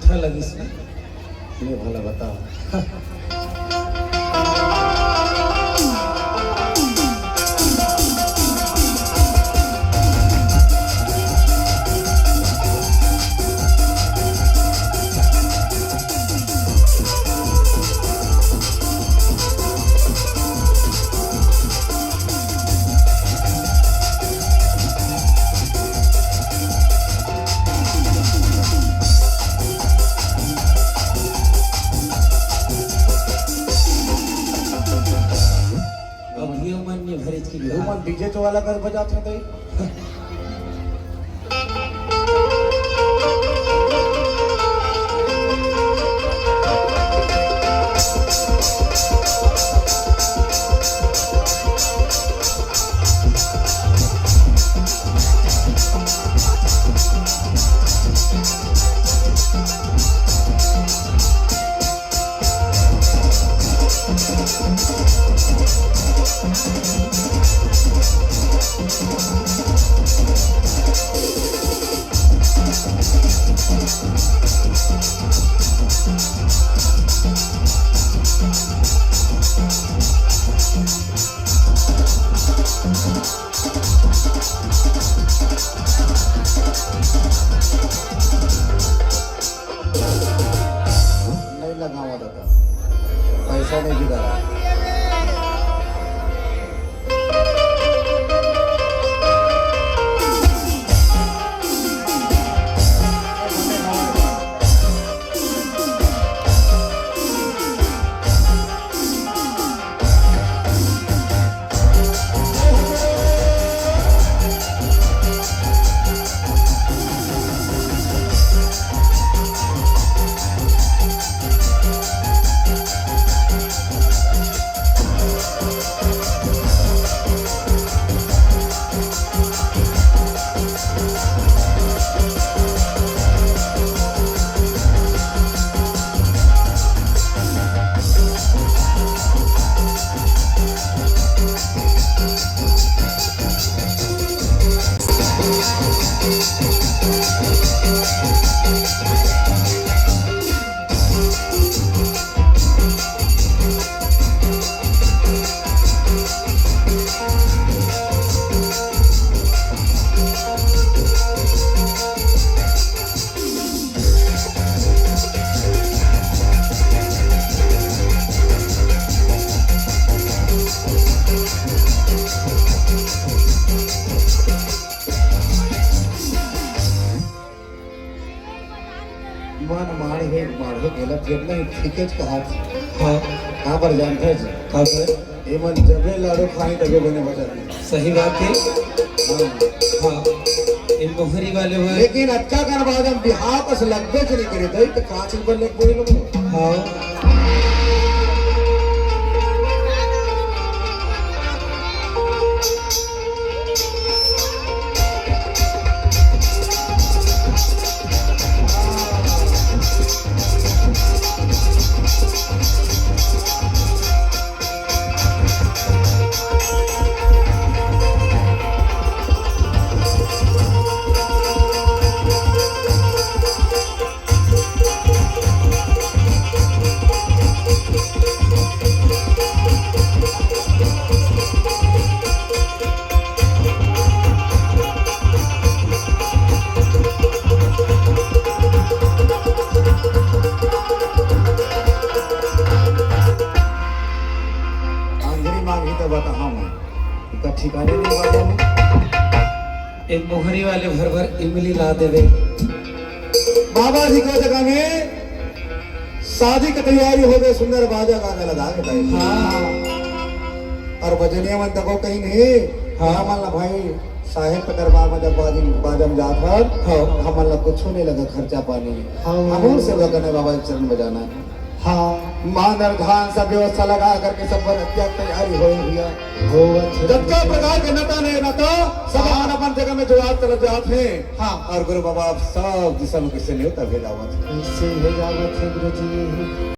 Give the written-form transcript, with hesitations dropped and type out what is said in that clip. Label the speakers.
Speaker 1: मीठा लगिस ना
Speaker 2: ये भला बता।
Speaker 1: अभिमन्यु भरित की
Speaker 2: तू मन डीजे तो वाला कर बजात है तई। नहीं लगावा दादा, पैसा नहीं दिला। मन मारे गेला जेबला ठीकच कहा।
Speaker 1: हाँ
Speaker 2: कहाँ पर जानते हैं जी?
Speaker 1: कहाँ पर?
Speaker 2: ये मन जबे लाड़ो खाई तबे बने बचा।
Speaker 1: सही बात है।
Speaker 2: हाँ
Speaker 1: हाँ इन मोहरी वाले हुए।
Speaker 2: लेकिन अच्छा कर बाद हम बिहार पर लगबे नहीं करे थे तो कांच पर लग गए लोग।
Speaker 1: हाँ
Speaker 2: ठिकाने नहीं वाला हूँ।
Speaker 1: एक मोहरी वाले भर भर इमली ला देवे।
Speaker 2: बाबा जी को जगह में शादी की तैयारी हो गई, सुंदर बाजा गाने लगा के भाई।
Speaker 1: हाँ
Speaker 2: और बजनिया मन तको कहीं नहीं। हाँ मान ला भाई साहेब के दरबार में जब बाजम जात हर हम ला कुछ नहीं लगा खर्चा पानी। हम सेवा करने बाबा के चरण बजाना। हाँ मानर धान सब व्यवस्था लगा करके सब तैयारी हो भैया हो। जब का प्रकार के नता नहीं नता सब अपन जगह में जो आज चल जाते हैं। हाँ और गुरु बाबा सब दिशा में किससे नहीं होता भेजा हुआ।
Speaker 1: कैसे भेजा हुआ थे गुरु जी?